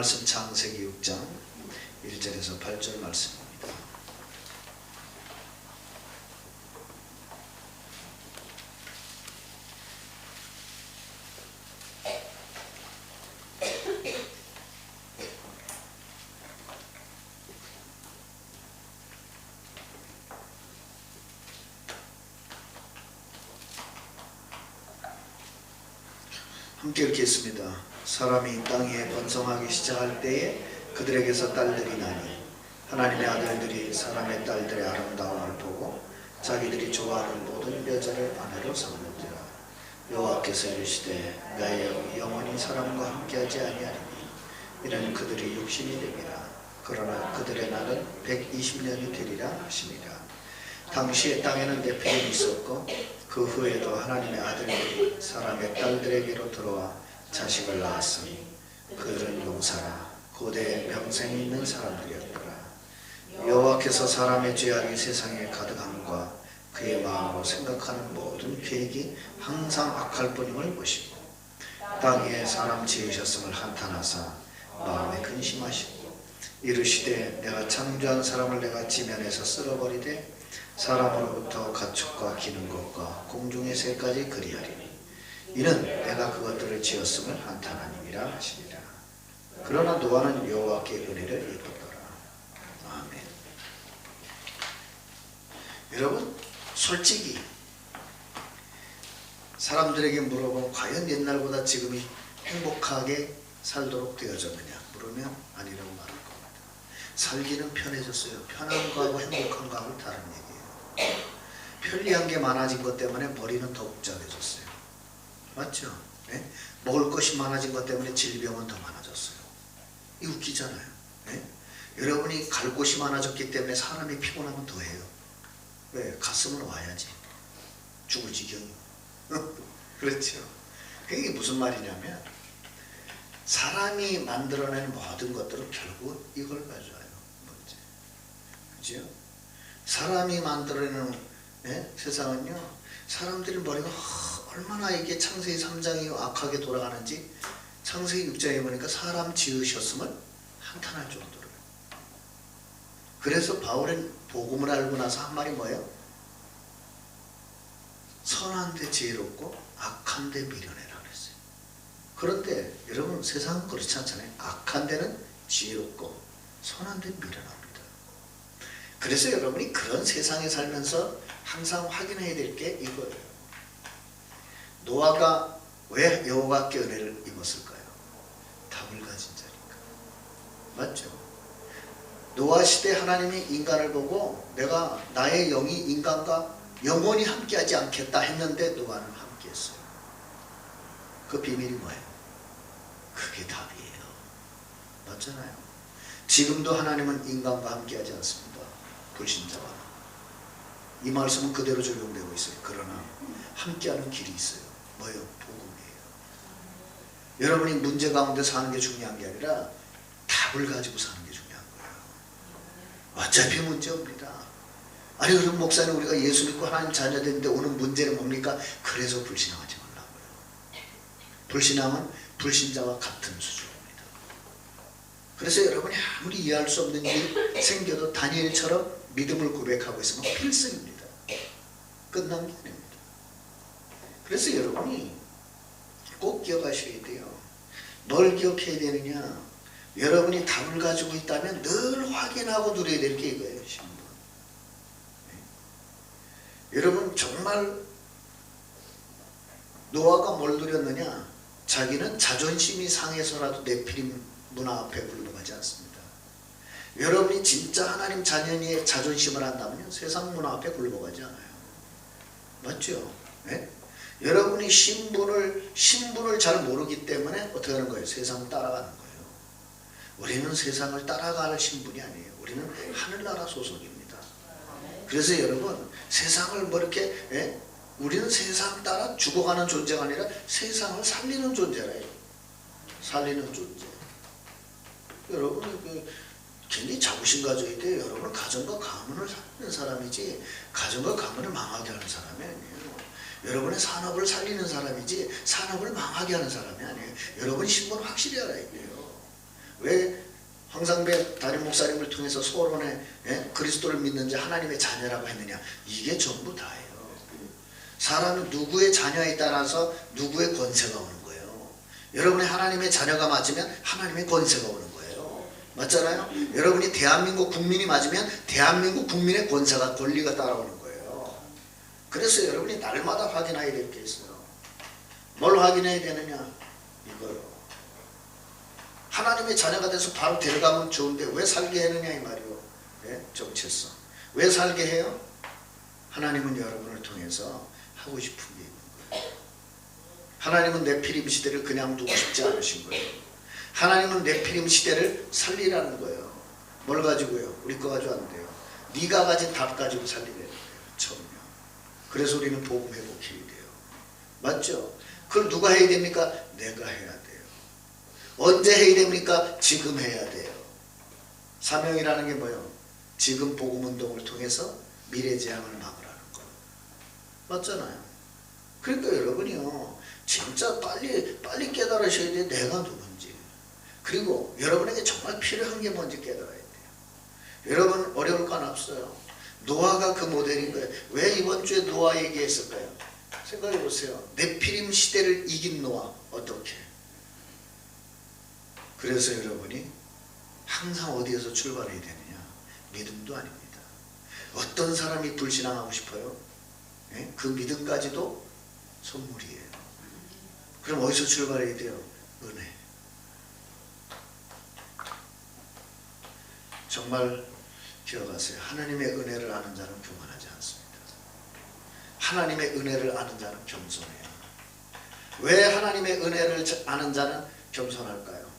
말씀 창세기 6장 1절에서 8절 말씀입니다. 함께 읽겠습니다. 사람이 땅 위에 번성하기 시작할 때에 그들에게서 딸들이 나니 하나님의 아들들이 사람의 딸들의 아름다움을 보고 자기들이 좋아하는 모든 여자를 아내로 삼는지라. 여호와께서 이르시되 나의 영혼이 사람과 함께하지 아니하리니 이는 그들이 육신이 됨이라. 그러나 그들의 날은 120년이 되리라 하시니라. 당시에 땅에는 네피림이 있었고 그 후에도 하나님의 아들들이 사람의 딸들에게로 들어와 자식을 낳았으니 그들은 용사라 고대에 명생이 있는 사람들이었더라. 여호와께서 사람의 죄악이 세상에 가득함과 그의 마음으로 생각하는 모든 계획이 항상 악할 뿐임을 보시고 땅 위에 사람 지으셨음을 한탄하사 마음에 근심하시고 이르시되 내가 창조한 사람을 내가 지면에서 쓸어버리되 사람으로부터 가축과 기는 것과 공중의 새까지 그리하리니 이는 내가 그것들을 지었음을 한탄하니라 하시니라. 그러나 노아는 여호와께 은혜를 입었더라. 아멘. 여러분, 솔직히 사람들에게 물어보면 과연 옛날보다 지금이 행복하게 살도록 되어졌느냐 물으면 아니라고 말할 겁니다. 살기는 편해졌어요. 편한 거하고 행복한 거하고 다른 얘기예요. 편리한 게 많아진 것 때문에 머리는 더 복잡해졌어요. 맞죠? 네? 먹을 것이 많아진 것 때문에 질병은 더 많아졌어요. 이 웃기잖아요. 네? 여러분이 갈 곳이 많아졌기 때문에 사람이 피곤하면 더해요. 왜? 갔으면 와야지. 죽을 지경이요. 그렇죠? 그게 무슨 말이냐면 사람이 만들어낸 모든 것들은 결국 이걸 가져와요. 문제. 그죠? 사람이 만들어내는 세상은요, 사람들이 머리가 얼마나 이게 창세기 3장이 악하게 돌아가는지 창세기 6장에 보니까 사람 지으셨음을 한탄할 정도로요. 그래서 바울은 복음을 알고 나서 한 말이 뭐예요? 선한데 지혜롭고 악한데 미련해라 그랬어요. 그런데 여러분 세상은 그렇지 않잖아요. 악한 데는 지혜롭고 선한데 미련합니다. 그래서 여러분이 그런 세상에 살면서 항상 확인해야 될 게 이거예요. 노아가 왜 여호와께 은혜를 입었을까요? 답을 가진 자니까. 맞죠? 노아 시대 하나님이 인간을 보고 내가 나의 영이 인간과 영원히 함께하지 않겠다 했는데 노아는 함께했어요. 그 비밀이 뭐예요? 그게 답이에요. 맞잖아요. 지금도 하나님은 인간과 함께하지 않습니다. 불신자와. 이 말씀은 그대로 적용되고 있어요. 그러나 함께하는 길이 있어요. 뭐예요? 복음이에요. 여러분이 문제 가운데 사는 게 중요한 게 아니라 답을 가지고 사는 게 중요한 거예요. 어차피 문제 옵니다. 아니 그럼 목사님 우리가 예수 믿고 하나님 자녀 됐는데 오는 문제는 뭡니까? 그래서 불신앙하지 말라고요. 불신앙은 불신자와 같은 수준입니다. 그래서 여러분이 아무리 이해할 수 없는 일이 생겨도 다니엘처럼 믿음을 고백하고 있으면 필승입니다. 끝난 게 아닙니다. 그래서 여러분이 꼭 기억하셔야 돼요. 뭘 기억해야 되느냐? 여러분이 답을 가지고 있다면 늘 확인하고 누려야 될 게 이거예요. 신분. 네. 여러분 정말 노아가 뭘 누렸느냐? 자기는 자존심이 상해서라도 네피림 문화 앞에 굴러가지 않습니다. 여러분이 진짜 하나님 자녀의 자존심을 한다면요 세상 문화 앞에 굴러가지 않아요. 맞죠? 네? 여러분이 신분을 잘 모르기 때문에 어떻게 하는 거예요? 세상을 따라가는 거예요. 우리는 세상을 따라갈 신분이 아니에요. 우리는 하늘나라 소속입니다. 그래서 여러분 세상을 뭐 이렇게 우리는 세상 따라 죽어가는 존재가 아니라 세상을 살리는 존재라요. 살리는 존재. 여러분 굉장히 자부심 가져야 돼요. 여러분은 가정과 가문을 살리는 사람이지 가정과 가문을 망하게 하는 사람이 아니에요. 여러분의 산업을 살리는 사람이지 산업을 망하게 하는 사람이 아니에요. 여러분 신분을 확실히 알아야 돼요. 왜 황상배 담임 목사님을 통해서 소론에 그리스도를 믿는 자 하나님의 자녀라고 했느냐? 이게 전부 다예요. 사람은 누구의 자녀에 따라서 누구의 권세가 오는 거예요. 여러분이 하나님의 자녀가 맞으면 하나님의 권세가 오는 거예요. 맞잖아요? 여러분이 대한민국 국민이 맞으면 대한민국 국민의 권세가 권리가 따라오는 거예요. 그래서 여러분이 날마다 확인해야 될 게 있어요. 뭘 확인해야 되느냐? 이거요. 하나님의 자녀가 돼서 바로 데려가면 좋은데 왜 살게 하느냐 이 말이요. 정체성. 왜 살게 해요? 하나님은 여러분을 통해서 하고 싶은 게 있는 거예요. 하나님은 네피림 시대를 그냥 두고 싶지 않으신 거예요. 하나님은 네피림 시대를 살리라는 거예요. 뭘 가지고요? 우리 거 가지고 안 돼요. 네가 가진 답 가지고 살리라는 거예요. 처음이요. 그래서 우리는 복음 회복해야 돼요. 맞죠? 그걸 누가 해야 됩니까? 내가 해야 돼요. 언제 해야 됩니까? 지금 해야 돼요. 사명이라는 게 뭐예요? 지금 복음 운동을 통해서 미래 재앙을 막으라는 거. 맞잖아요. 그러니까 여러분이요, 진짜 빨리 깨달으셔야 돼요. 내가 누군지. 그리고 여러분에게 정말 필요한 게 뭔지 깨달아야 돼요. 여러분 어려울 건 없어요. 노아가 그 모델인 거예요. 왜 이번 주에 노아 얘기했을까요? 생각해 보세요. 네피림 시대를 이긴 노아 어떻게? 그래서 여러분이 항상 어디에서 출발해야 되느냐? 믿음도 아닙니다. 어떤 사람이 불신앙하고 싶어요? 그 믿음까지도 선물이에요. 그럼 어디서 출발해야 돼요? 은혜. 정말 기억하세요. 하나님의 은혜를 아는 자는 교만하지 않습니다. 하나님의 은혜를 아는 자는 겸손해요. 왜 하나님의 은혜를 아는 자는 겸손할까요?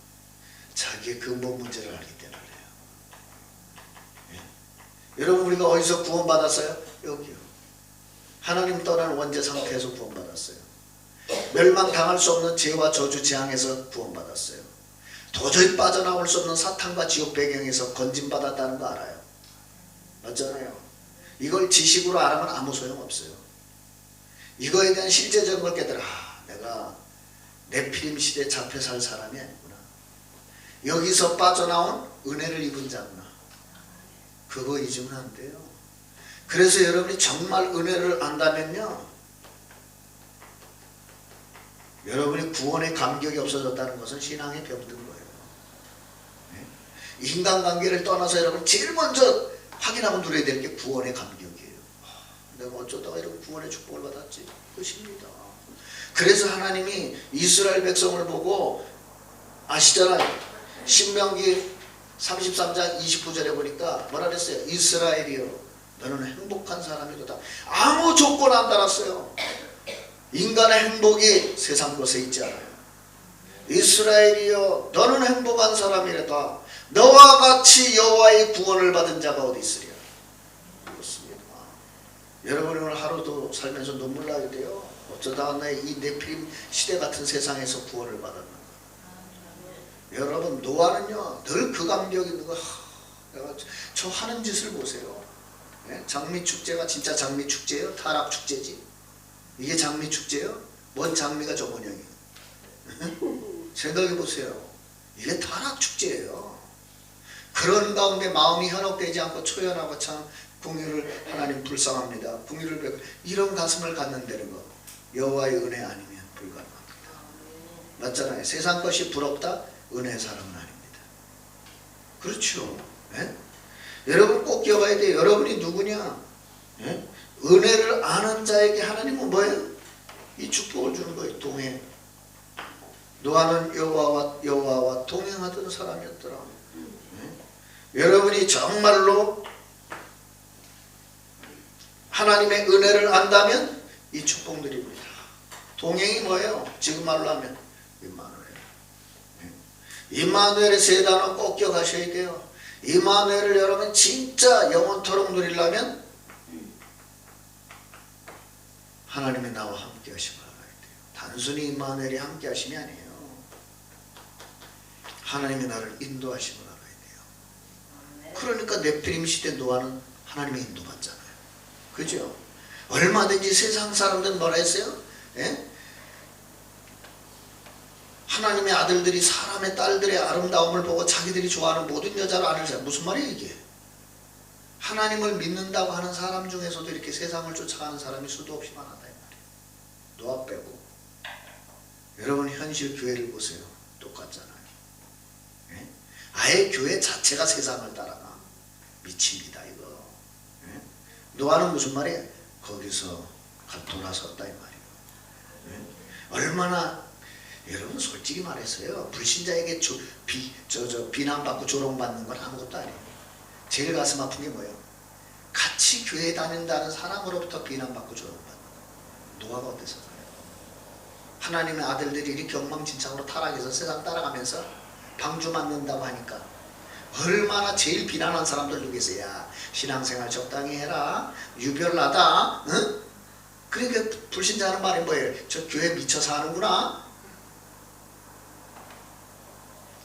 자기의 근본 문제를 알기 때문에 그래요. 여러분 우리가 어디서 구원받았어요? 여기요. 하나님 떠난 원죄 상태에서 구원받았어요. 멸망당할 수 없는 죄와 저주 재앙에서 구원받았어요. 도저히 빠져나올 수 없는 사탄과 지옥 배경에서 건진받았다는 거 알아요. 맞잖아요. 이걸 지식으로 알아면 아무 소용없어요. 이거에 대한 실제적인 걸 깨달아. 내가 네피림 시대에 잡혀 살 사람이 아니구나. 여기서 빠져나온 은혜를 입은 자구나. 그거 잊으면 안 돼요. 그래서 여러분이 정말 은혜를 안다면요, 여러분이 구원의 감격이 없어졌다는 것은 신앙에 병든 거예요. 인간관계를 떠나서 여러분 제일 먼저 확인하고 누려야 될 게 구원의 감격이에요. 내가 어쩌다가 이런 구원의 축복을 받았지? 그것입니다. 그래서 하나님이 이스라엘 백성을 보고 아시잖아요. 신명기 33장 29절에 보니까 뭐라 그랬어요? 이스라엘이여 너는 행복한 사람이로다. 아무 조건 안 달았어요. 인간의 행복이 세상 것에 있지 않아요. 이스라엘이여 너는 행복한 사람이로다. 너와 같이 여호와의 구원을 받은 자가 어디 있으랴. 그렇습니다. 여러분 오늘 하루도 살면서 눈물 나게 돼요. 어쩌다가 이 네피림 시대 같은 세상에서 구원을 받았는가. 여러분 노아는요 늘 그 감격이 있는 거. 내가 저 하는 짓을 보세요. 장미축제가 진짜 장미축제예요? 타락축제지? 이게 장미축제예요? 뭔 장미가 저 모양이에요? 생각해 보세요. 이게 타락축제예요. 그런 가운데 마음이 현혹되지 않고 초연하고 참 긍휼을 하나님 불쌍합니다. 긍휼을 베고 이런 가슴을 갖는다는 거 여호와의 은혜 아니면 불가능합니다. 맞잖아요. 세상 것이 부럽다? 은혜의 사람은 아닙니다. 그렇죠. 여러분 꼭 기억해야 돼요. 여러분이 누구냐? 은혜를 아는 자에게 하나님은 뭐예요? 이 축복을 주는 거예요. 동행. 노아는 여호와와 동행하던 사람이었더라. 여러분이 정말로 하나님의 은혜를 안다면 이 축복들입니다. 동행이 뭐예요? 지금 말로 하면 임마누엘. 임마누엘의 세 단어 꼭 기억하셔야 돼요. 임마누엘을 여러분 진짜 영원토록 누리려면 하나님이 나와 함께 하심을 알아야 돼요. 단순히 임마누엘이 함께 하심이 아니에요. 하나님이 나를 인도하심을 알아야 돼요. 그러니까 네피림 시대 노아는 하나님의 인도받잖아요. 그죠? 얼마든지 세상 사람들은 뭐라 했어요? 하나님의 아들들이 사람 사람의 딸들의 아름다움을 보고 자기들이 좋아하는 모든 여자를 아는 사람. 무슨 말이에요 이게? 하나님을 믿는다고 하는 사람 중에서도 이렇게 세상을 쫓아가는 사람이 수도 없이 많았다 이 말이에요. 노아 빼고. 여러분 현실 교회를 보세요. 똑같잖아요. 예? 아예 교회 자체가 세상을 따라가. 미칩니다 이거. 예? 노아는 무슨 말이에요? 거기서 돌아섰다 이 말이에요. 예? 얼마나 여러분 솔직히 말해서요. 불신자에게 비난받고 조롱받는 건 아무것도 아니에요. 제일 가슴 아픈 게 뭐예요? 같이 교회 다닌다는 사람으로부터 비난받고 조롱받는 거. 노아가 어땠을까요? 하나님의 아들들이 이렇게 엉망진창으로 타락해서 세상 따라가면서 방주 맞는다고 하니까 얼마나 제일 비난한 사람들 누구겠어요? 야 신앙생활 적당히 해라. 유별나다. 응? 그러니까 불신자는 말이 뭐예요? 저 교회 미쳐 사는구나.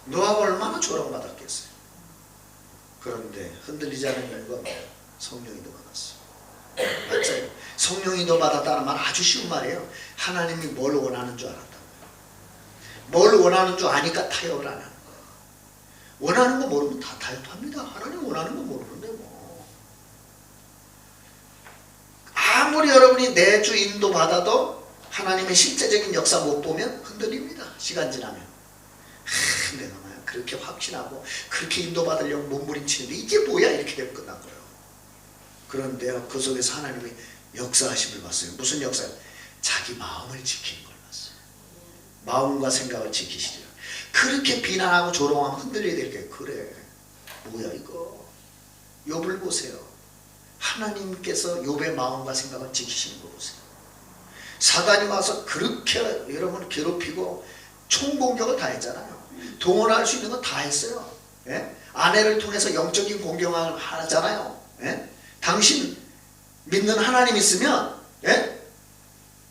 노아가 얼마나 조롱받았겠어요. 그런데 흔들리지 않은 이유가 성령이 더 받았어. 맞죠? 성령이 더 받았다는 말은 아주 쉬운 말이에요. 하나님이 뭘 원하는 줄 알았다고요. 뭘 원하는 줄 아니까 타협을 안 하는 거예요. 원하는 거 모르면 다 타협합니다. 하나님 원하는 거 모르는데 뭐. 아무리 여러분이 내주 인도 받아도 하나님의 실제적인 역사 못 보면 흔들립니다. 시간 지나면. 내가 막 그렇게 확신하고 그렇게 인도받으려고 몸부림치는데 이게 뭐야 이렇게 되면 끝난 거예요. 그런데요 그 속에서 하나님이 역사하심을 봤어요. 무슨 역사요? 자기 마음을 지키는 걸 봤어요. 마음과 생각을 지키시리라. 그렇게 비난하고 조롱하면 흔들려야 될 게 그래 뭐야 이거. 욥을 보세요. 하나님께서 욥의 마음과 생각을 지키시는 거 보세요. 사단이 와서 그렇게 여러분 괴롭히고 총공격을 다 했잖아요. 동원할 수 있는 건 다 했어요. 예? 아내를 통해서 영적인 공격을 하잖아요. 예? 당신 믿는 하나님 있으면 예?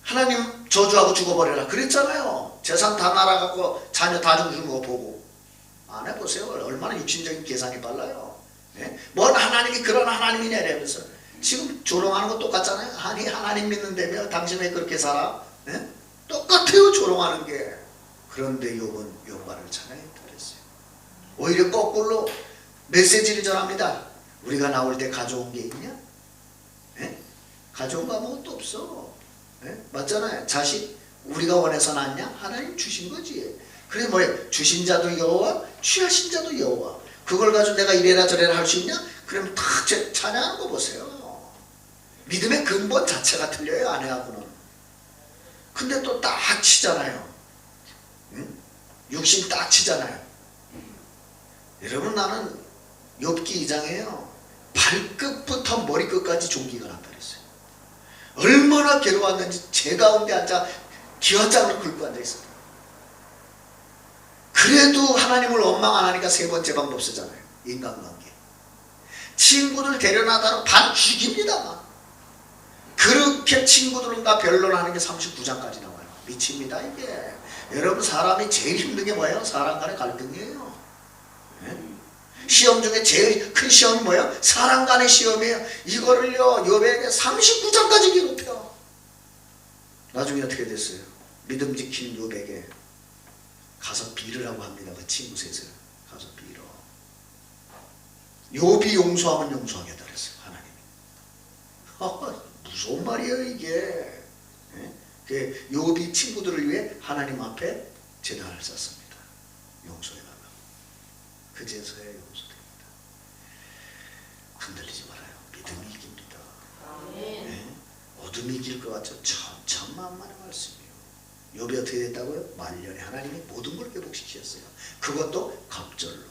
하나님 저주하고 죽어버려라 그랬잖아요. 재산 다 날아가고 자녀 다 죽는 거 보고 안 해보세요. 얼마나 육신적인 계산이 빨라요. 예? 뭔 하나님이 그런 하나님이냐 이러면서 지금 조롱하는 거 똑같잖아요. 아니 하나님 믿는다며 당신 왜 그렇게 살아? 예? 똑같아요 조롱하는 게. 그런데 욥은 여호와를 찬양했다 그랬어요. 오히려 거꾸로 메시지를 전합니다. 우리가 나올 때 가져온 게 있냐? 예? 가져온 거 아무것도 없어. 예? 맞잖아요. 자식 우리가 원해서 낳냐? 하나님 주신 거지. 그래 뭐예요? 주신 자도 여호와 취하신 자도 여호와. 그걸 가지고 내가 이래라 저래라 할 수 있냐? 그럼 다 찬양하는 거 보세요. 믿음의 근본 자체가 틀려요 아내하고는. 근데 또 딱 치잖아요. 응? 육신 딱 치잖아요. 여러분 나는 욥기 2장에요. 발끝부터 머리끝까지 종기가 났다 그랬어요. 얼마나 괴로웠는지 제 가운데 앉아 기와장을 긁고 앉아있어요. 그래도 하나님을 원망 안 하니까 세 번째 방법 쓰잖아요. 인간관계. 친구들 데려나다는 반 죽입니다. 막. 그렇게 친구들과 변론하는 게 39장까지 나와요. 미칩니다 이게. 여러분 사람이 제일 힘든 게 뭐예요? 사람 간의 갈등이에요. 네? 시험 중에 제일 큰 시험이 뭐예요? 사람 간의 시험이에요. 이거를요 욥에게 39장까지 기록해요. 나중에 어떻게 됐어요? 믿음 지키는 욥에게 가서 빌으라고 합니다. 그 친구 셋을 가서 빌어. 욥이 용서하면 용서하겠다 그랬어요. 하나님이. 무서운 말이에요 이게. 네? 그 욥이 친구들을 위해 하나님 앞에 제단을 쌓습니다. 용서해달라고. 그제서야 용서됩니다. 흔들리지 말아요. 믿음이 이깁니다. 네? 어둠이 이길 것 같죠? 천만만의 말씀이에요. 욥이 어떻게 됐다고요? 말년에 하나님이 모든 걸 회복시켰어요. 그것도 갑절로.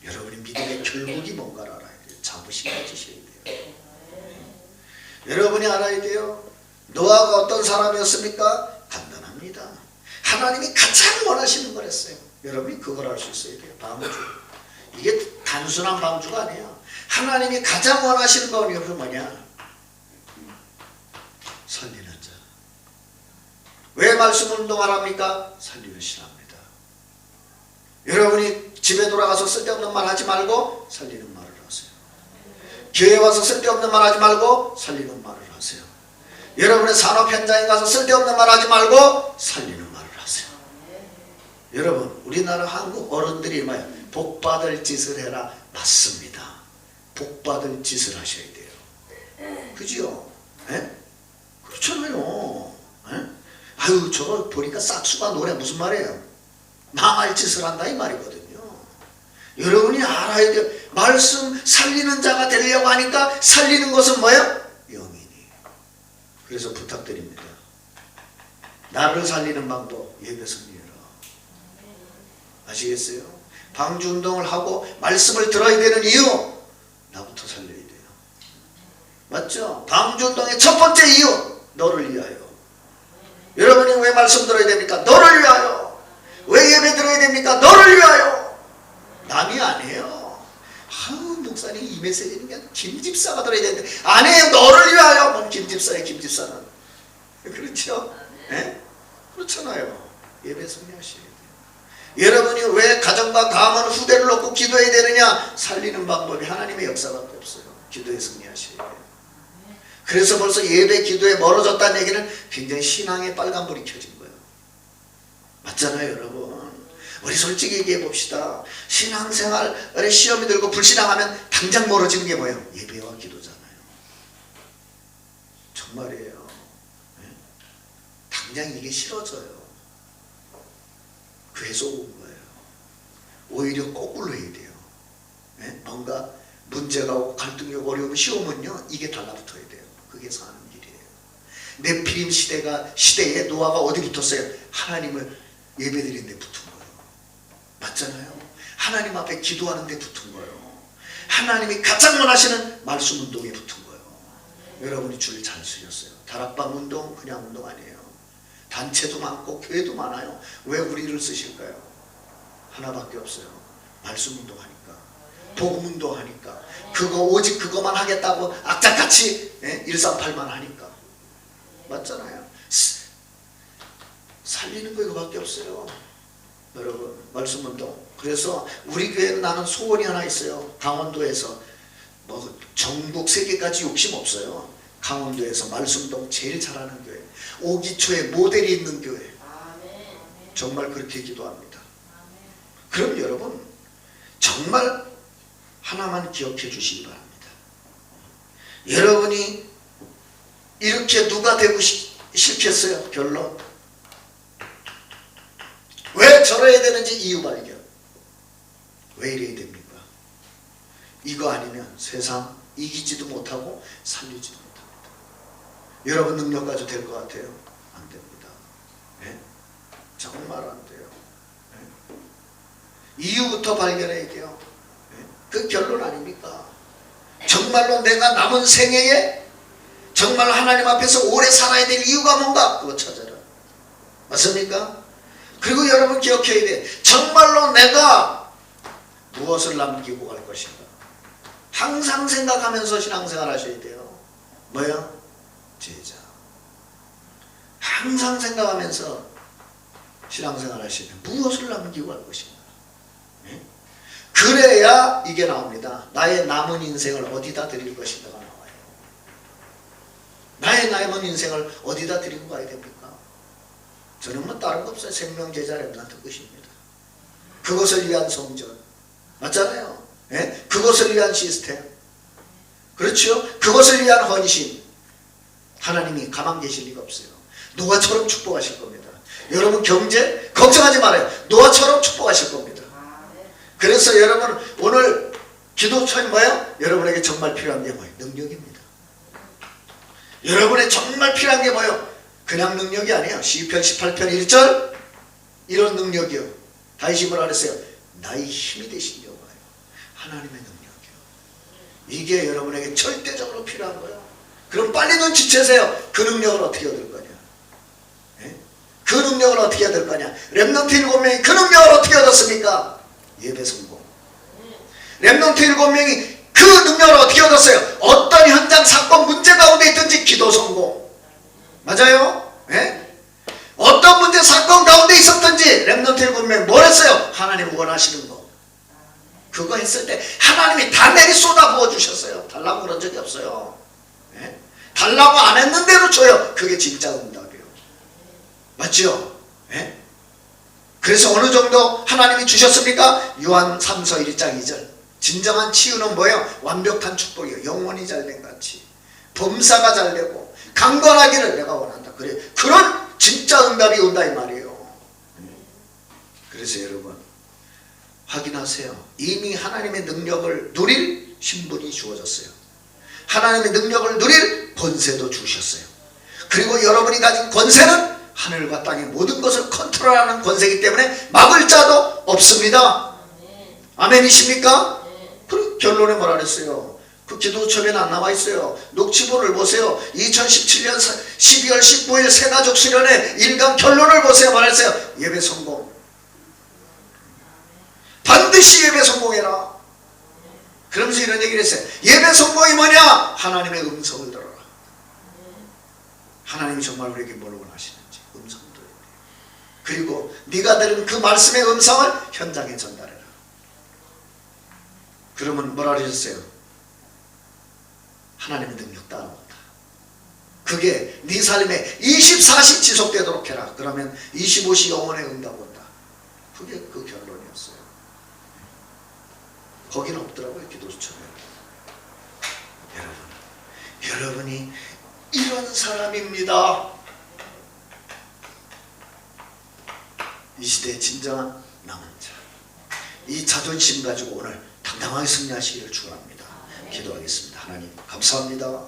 여러분이 믿음의 결국이 뭔가를 알아야 돼요. 자부심 가지셔야 돼요. 네? 여러분이 알아야 돼요. 노아가 어떤 사람이었습니까? 간단합니다. 하나님이 가장 원하시는 거랬어요. 여러분이 그걸 알 수 있어야 돼요. 방주. 이게 단순한 방주가 아니에요. 하나님이 가장 원하시는 건 여러분 뭐냐? 살리는 자. 왜 말씀 운동하랍니까? 살리는 신합니다. 여러분이 집에 돌아가서 쓸데없는 말 하지 말고 살리는 말을 하세요. 교회 와서 쓸데없는 말 하지 말고 살리는 말을 하세요. 여러분의 산업 현장에 가서 쓸데없는 말 하지 말고 살리는 말을 하세요. 여러분 우리나라 한국 어른들이 뭐야? 복받을 짓을 해라. 맞습니다. 복받을 짓을 하셔야 돼요. 그죠? 예? 그렇잖아요. 예? 아유 저거 보니까 싹수가 노래 무슨 말이에요? 망할 짓을 한다 이 말이거든요. 여러분이 알아야 돼요. 말씀 살리는 자가 되려고 하니까 살리는 것은 뭐예요? 영이니. 그래서 부탁드립니다. 나를 살리는 방법 예배 승리해라. 아시겠어요? 방주운동을 하고 말씀을 들어야 되는 이유 나부터 살려야 돼요. 맞죠? 방주운동의 첫 번째 이유 너를 위하여. 여러분이 왜 말씀 들어야 됩니까? 너를 위하여. 왜 예배 들어야 됩니까? 너를 위하여. 남이 아니에요. 아우 목사님 이 메시지는 그냥 김집사가 들어야 되는데 아니에요. 너를 위하여. 뭔 김집사예요. 김집사는. 그렇죠? 네? 그렇잖아요. 예배 승리하셔야 돼요. 여러분이 왜 가정과 가문 후대를 놓고 기도해야 되느냐? 살리는 방법이 하나님의 역사밖에 없어요. 기도에 승리하셔야 돼요. 그래서 벌써 예배 기도에 멀어졌다는 얘기는 굉장히 신앙의 빨간불이 켜진 거예요. 맞잖아요 여러분. 우리 솔직히 얘기해 봅시다. 신앙생활에 시험이 들고 불신앙하면 당장 멀어지는 게 뭐예요? 예배와 기도잖아요. 정말이에요. 네? 당장 이게 싫어져요. 그래서 온 거예요. 오히려 거꾸로 해야 돼요. 네? 뭔가 문제가 오고 갈등이 오고 어려움이 시오면요 이게 달라붙어야 돼요. 그게 사는 길이에요. 네피림 시대에 노아가 어디 붙었어요? 하나님을 예배드리는 데 붙은 거예요. 맞잖아요. 하나님 앞에 기도하는 데 붙은 거예요. 하나님이 가장 원하시는 말씀 운동에 붙은 거예요. 여러분이 줄 잘 쓰셨어요. 다락방 운동 그냥 운동 아니에요. 단체도 많고 교회도 많아요. 왜 우리를 쓰실까요? 하나밖에 없어요. 말씀 운동하니까. 복음 운동하니까. 그거 오직 그거만 하겠다고 악착같이 138만 하니까. 맞잖아요. 살리는 거 이거밖에 없어요. 여러분 말씀 운동. 그래서 우리 교회는 나는 소원이 하나 있어요. 강원도에서 뭐 전국 세계까지 욕심 없어요. 강원도에서 말씀 운동 제일 잘하는 교회. 오기초에 모델이 있는 교회. 정말 그렇게 기도합니다. 그럼 여러분 정말 하나만 기억해 주시기 바랍니다. 여러분이 이렇게 누가 되고 싶겠어요? 결론. 왜 저래야 되는지 이유 발견. 왜 이래야 됩니까? 이거 아니면 세상 이기지도 못하고 살리지도 못합니다. 여러분 능력 가지고 될 것 같아요? 안 됩니다. 네? 정말 안 돼요. 네? 이유부터 발견해야 돼요. 네? 그 결론 아닙니까? 정말로 내가 남은 생애에 정말 하나님 앞에서 오래 살아야 될 이유가 뭔가? 그거 찾아라. 맞습니까? 그리고 여러분 기억해야 돼. 정말로 내가 무엇을 남기고 갈 것인가? 항상 생각하면서 신앙생활 하셔야 돼요. 뭐야? 제자. 항상 생각하면서 신앙생활 하셔야 돼요. 무엇을 남기고 갈 것인가? 네? 그래야 이게 나옵니다. 나의 남은 인생을 어디다 드릴 것인가가 나와요. 나의 남은 인생을 어디다 드리고 가야 됩니까? 저는 뭐 다른 거 없어요. 생명제자 렘넌트 끝입니다. 그것을 위한 성전. 맞잖아요. 예? 그것을 위한 시스템. 그렇죠? 그것을 위한 헌신. 하나님이 가만 계실 리가 없어요. 노아처럼 축복하실 겁니다. 여러분 경제 걱정하지 말아요. 노아처럼 축복하실 겁니다. 그래서 여러분 오늘 기도처는 뭐예요? 여러분에게 정말 필요한 게 뭐예요? 능력입니다. 여러분의 정말 필요한 게 뭐예요? 그냥 능력이 아니에요. 시편 18편 1절 이런 능력이요. 다윗이 뭐라 그랬어요? 나의 힘이 되신 여호와요. 하나님의 능력이요. 이게 여러분에게 절대적으로 필요한 거예요. 그럼 빨리 눈치채세요. 그 능력을 어떻게 얻을 거냐? 예? 그 능력을 어떻게 얻을 거냐? 렘넌트 7명이 그 능력을 어떻게 얻었습니까? 예배 성공. 렘넌트 7명이 그 능력을 어떻게 얻었어요? 어떤 현장 사건 문제 가운데 있든지 기도 성공. 맞아요? 예? 어떤 문제 사건 가운데 있었든지 렘넌트 7명 뭘 했어요? 하나님 원하시는 거. 그거 했을 때 하나님이 다 내리 쏟아 부어 주셨어요. 달라고 그런 적이 없어요. 예? 달라고 안 했는 대로 줘요. 그게 진짜 응답이에요. 맞죠? 예? 그래서 어느 정도 하나님이 주셨습니까? 요한 3서 1장 2절. 진정한 치유는 뭐예요? 완벽한 축복이에요. 영혼이 잘된 같이, 범사가 잘되고 강건하기를 내가 원한다. 그래, 그런 진짜 응답이 온다 이 말이에요. 그래서 여러분 확인하세요. 이미 하나님의 능력을 누릴 신분이 주어졌어요. 하나님의 능력을 누릴 권세도 주셨어요. 그리고 여러분이 가진 권세는 하늘과 땅의 모든 것을 컨트롤하는 권세이기 때문에 막을 자도 없습니다. 아멘이십니까? 그리고 결론에 뭐라 그랬어요? 그 기도처에는 안 나와 있어요. 녹취본을 보세요. 2017년 12월 19일 새가족 수련회 1강 결론을 보세요. 뭐라 했어요? 예배 성공. 반드시 예배 성공해라. 그러면서 이런 얘기를 했어요. 예배 성공이 뭐냐? 하나님의 음성을 들어라. 하나님이 정말 우리에게 뭘 원하시는지 음성을 들어야 돼요. 그리고 네가 들은 그 말씀의 음성을 현장에 전달해라. 그러면 뭐라 그러셨어요? 하나님의 능력 따라온다. 그게 네 삶에 24시 지속되도록 해라. 그러면 25시 영혼의 응답 온다. 그게 그 결론이었어요. 거기는 없더라고요. 기도처럼. 여러분이 이런 사람입니다. 이 시대의 진정한 남은 자. 이 자존심 가지고 오늘 당당하게 승리하시기를 축원합니다. 기도하겠습니다. 하나님 감사합니다.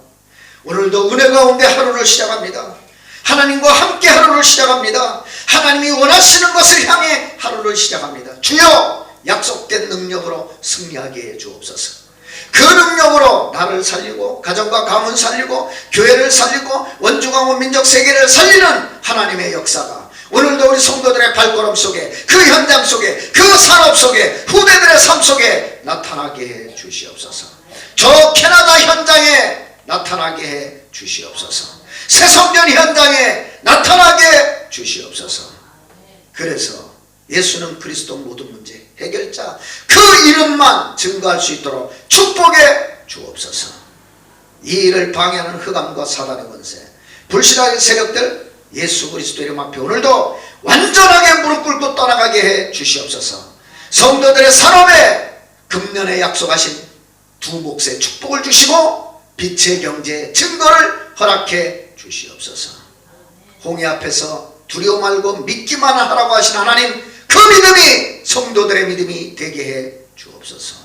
오늘도 은혜 가운데 하루를 시작합니다. 하나님과 함께 하루를 시작합니다. 하나님이 원하시는 것을 향해 하루를 시작합니다. 주여 약속된 능력으로 승리하게 해 주옵소서. 그 능력으로 나를 살리고 가정과 가문 살리고 교회를 살리고 원주강원 민족 세계를 살리는 하나님의 역사가 오늘도 우리 성도들의 발걸음 속에 그 현장 속에 그 산업 속에 후대들의 삶 속에 나타나게 해 주시옵소서. 저 캐나다 현장에 나타나게 해 주시옵소서. 새성전 현장에 나타나게 해 주시옵소서. 그래서 예수는 그리스도 모든 문제 해결자 그 이름만 증거할 수 있도록 축복해 주옵소서. 이 일을 방해하는 흑암과 사단의 권세 불신앙의 세력들 예수 그리스도 이름 앞에 오늘도 완전하게 무릎 꿇고 떠나가게 해 주시옵소서. 성도들의 산업에 금년에 약속하신 두 몫의 축복을 주시고 빛의 경제의 증거를 허락해 주시옵소서. 홍해 앞에서 두려워 말고 믿기만 하라고 하신 하나님, 그 믿음이 성도들의 믿음이 되게 해 주옵소서.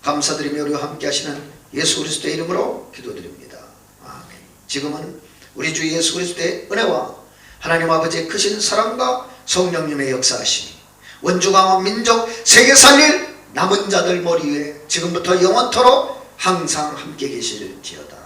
감사드리며 우리와 함께 하시는 예수 그리스도의 이름으로 기도드립니다. 아멘. 지금은 우리 주 예수 그리스도의 은혜와 하나님 아버지의 크신 사랑과 성령님의 역사하심이 원주강원 민족 세계 살릴 남은 자들 머리 위에 지금부터 영원토록 항상 함께 계실지어다.